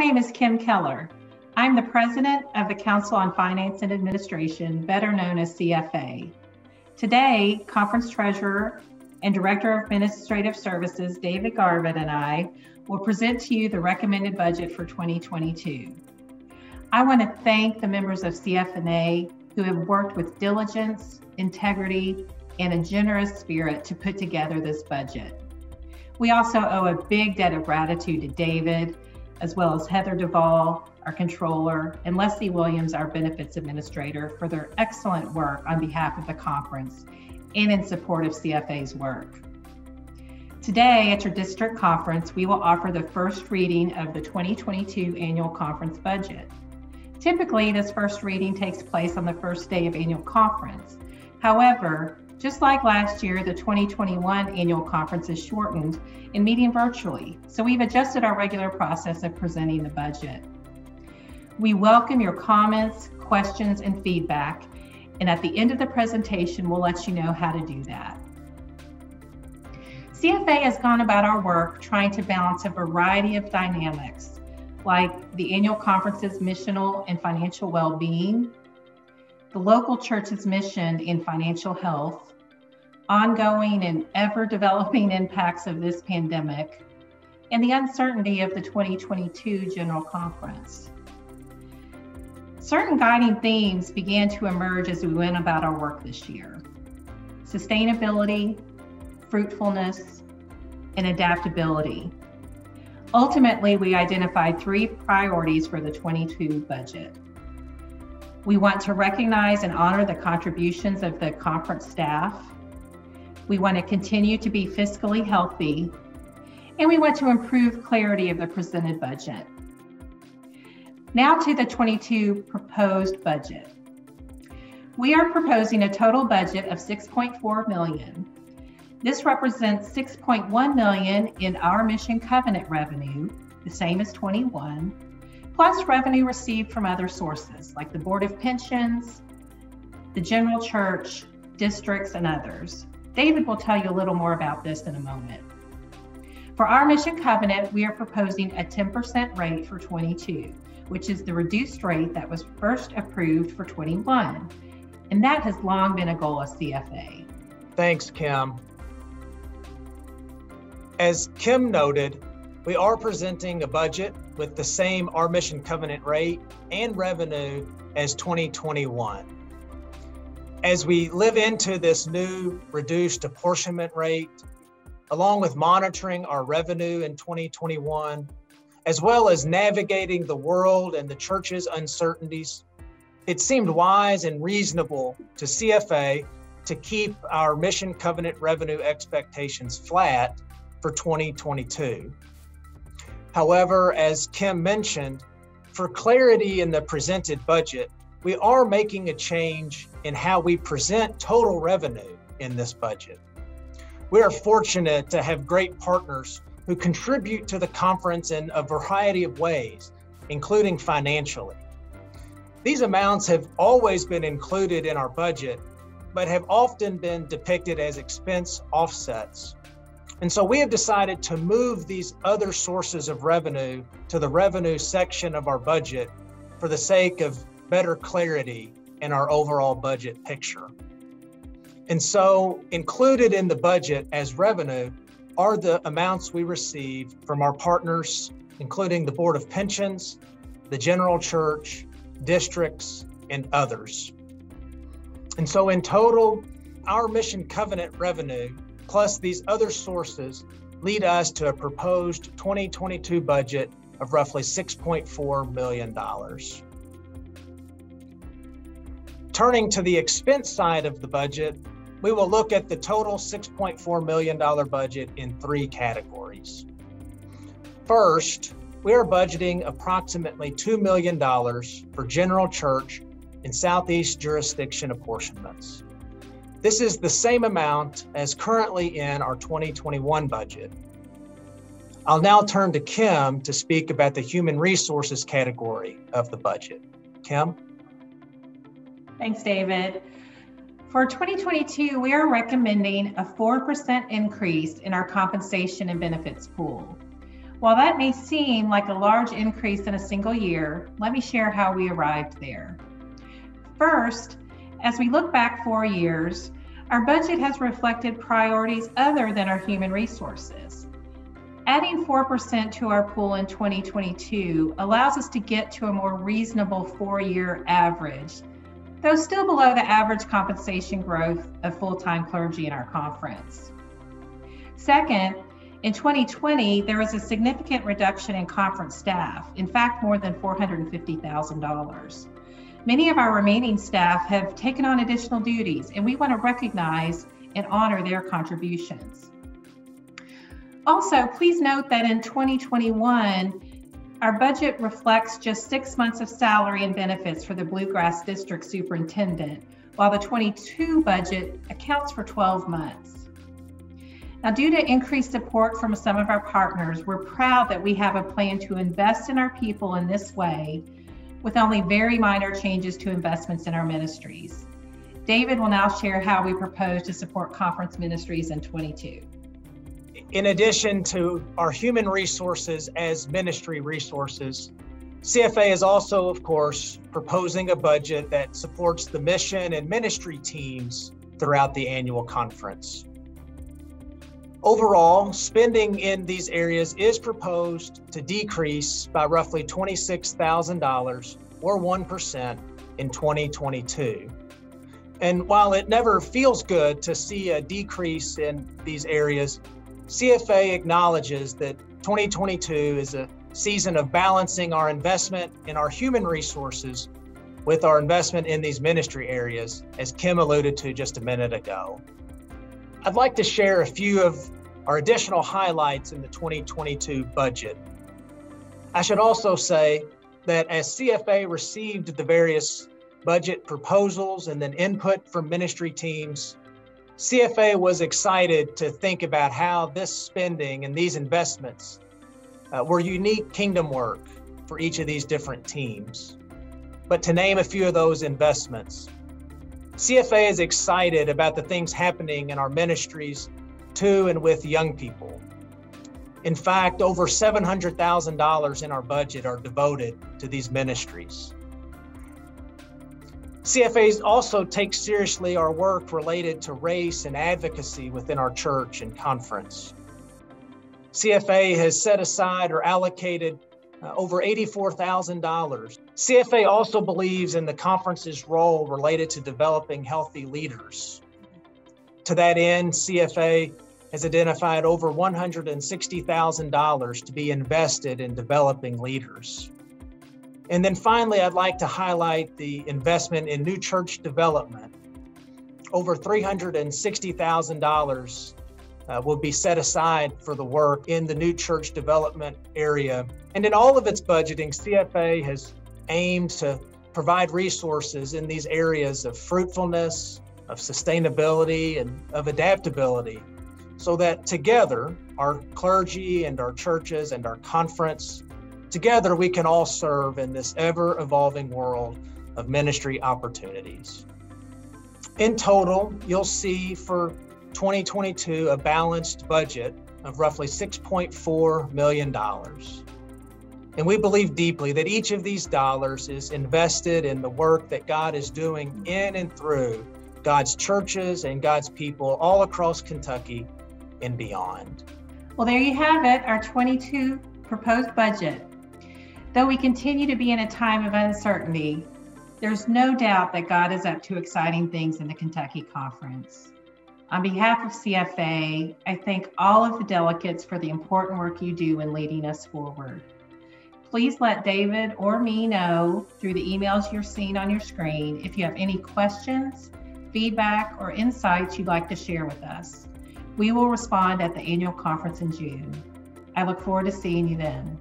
name is Kim Keller. I'm the president of the Council on Finance and Administration, better known as CFA. Today, conference treasurer and director of administrative services, David Garvin, and I will present to you the recommended budget for 2022. I want to thank the members of CFNA who have worked with diligence, integrity, and a generous spirit to put together this budget. We also owe a big debt of gratitude to David, as well as Heather Duvall, our controller, and Leslie Williams, our benefits administrator, for their excellent work on behalf of the conference and in support of CFA's work. Today at your district conference, we will offer the first reading of the 2022 annual conference budget. Typically, this first reading takes place on the first day of annual conference. However, just like last year, the 2021 annual conference is shortened and meeting virtually, so we've adjusted our regular process of presenting the budget. We welcome your comments, questions, and feedback, and at the end of the presentation, we'll let you know how to do that. CFA has gone about our work trying to balance a variety of dynamics, like the annual conference's missional and financial well-being, the local church's mission in financial health, ongoing and ever-developing impacts of this pandemic, and the uncertainty of the 2022 General Conference. Certain guiding themes began to emerge as we went about our work this year: sustainability, fruitfulness, and adaptability. Ultimately, we identified three priorities for the 22 budget. We want to recognize and honor the contributions of the conference staff. We want to continue to be fiscally healthy, and we want to improve clarity of the presented budget. Now to the 22 proposed budget. We are proposing a total budget of $6.4 million. This represents $6.1 million in our mission covenant revenue, the same as 21, plus revenue received from other sources like the Board of Pensions, the General Church, districts, and others. David will tell you a little more about this in a moment. For our mission covenant, we are proposing a 10% rate for 22, which is the reduced rate that was first approved for 21. And that has long been a goal of CFA. Thanks, Kim. As Kim noted, we are presenting a budget with the same Our Mission Covenant rate and revenue as 2021. As we live into this new reduced apportionment rate, along with monitoring our revenue in 2021, as well as navigating the world and the church's uncertainties, it seemed wise and reasonable to CFA to keep our Mission Covenant revenue expectations flat for 2022. However, as Kim mentioned, for clarity in the presented budget, we are making a change in how we present total revenue in this budget. We are fortunate to have great partners who contribute to the conference in a variety of ways, including financially. These amounts have always been included in our budget, but have often been depicted as expense offsets. And so we have decided to move these other sources of revenue to the revenue section of our budget for the sake of better clarity in our overall budget picture. And so included in the budget as revenue are the amounts we receive from our partners, including the Board of Pensions, the General Church, districts, and others. And so in total, our Mission Covenant revenue plus these other sources lead us to a proposed 2022 budget of roughly $6.4 million. Turning to the expense side of the budget, we will look at the total $6.4 million budget in three categories. First, we are budgeting approximately $2 million for General Church and Southeast jurisdiction apportionments. This is the same amount as currently in our 2021 budget. I'll now turn to Kim to speak about the human resources category of the budget. Kim? Thanks, David. For 2022, we are recommending a 4% increase in our compensation and benefits pool. While that may seem like a large increase in a single year, let me share how we arrived there. First, as we look back 4 years, our budget has reflected priorities other than our human resources. Adding 4% to our pool in 2022 allows us to get to a more reasonable 4-year average, though still below the average compensation growth of full-time clergy in our conference. Second, in 2020, there was a significant reduction in conference staff, in fact, more than $450,000. Many of our remaining staff have taken on additional duties, and we want to recognize and honor their contributions. Also, please note that in 2021, our budget reflects just 6 months of salary and benefits for the Bluegrass District Superintendent, while the 22 budget accounts for 12 months. Now, due to increased support from some of our partners, we're proud that we have a plan to invest in our people in this way, with only very minor changes to investments in our ministries. David will now share how we propose to support conference ministries in 22. In addition to our human resources as ministry resources, CFA is also, of course, proposing a budget that supports the mission and ministry teams throughout the annual conference. Overall, spending in these areas is proposed to decrease by roughly $26,000 or 1% in 2022. And while it never feels good to see a decrease in these areas, CFA acknowledges that 2022 is a season of balancing our investment in our human resources with our investment in these ministry areas, as Kim alluded to just a minute ago. I'd like to share a few of our additional highlights in the 2022 budget. I should also say that as CFA received the various budget proposals and then input from ministry teams, CFA was excited to think about how this spending and these investments were unique kingdom work for each of these different teams. But to name a few of those investments, CFA is excited about the things happening in our ministries to and with young people. In fact, over $700,000 in our budget are devoted to these ministries. CFA also takes seriously our work related to race and advocacy within our church and conference. CFA has set aside or allocated over $84,000. CFA also believes in the conference's role related to developing healthy leaders. To that end, CFA has identified over $160,000 to be invested in developing leaders. And then finally, I'd like to highlight the investment in new church development. Over $360,000 will be set aside for the work in the new church development area. And in all of its budgeting, CFA has aimed to provide resources in these areas of fruitfulness, of sustainability, and of adaptability, so that together, our clergy and our churches and our conference, together we can all serve in this ever-evolving world of ministry opportunities. In total, you'll see for 2022 a balanced budget of roughly $6.4 million. And we believe deeply that each of these dollars is invested in the work that God is doing in and through God's churches and God's people all across Kentucky and beyond. Well, there you have it, our 22 proposed budget. Though we continue to be in a time of uncertainty, there's no doubt that God is up to exciting things in the Kentucky Conference. On behalf of CFA, I thank all of the delegates for the important work you do in leading us forward. Please let David or me know through the emails you're seeing on your screen if you have any questions, feedback, or insights you'd like to share with us. We will respond at the annual conference in June. I look forward to seeing you then.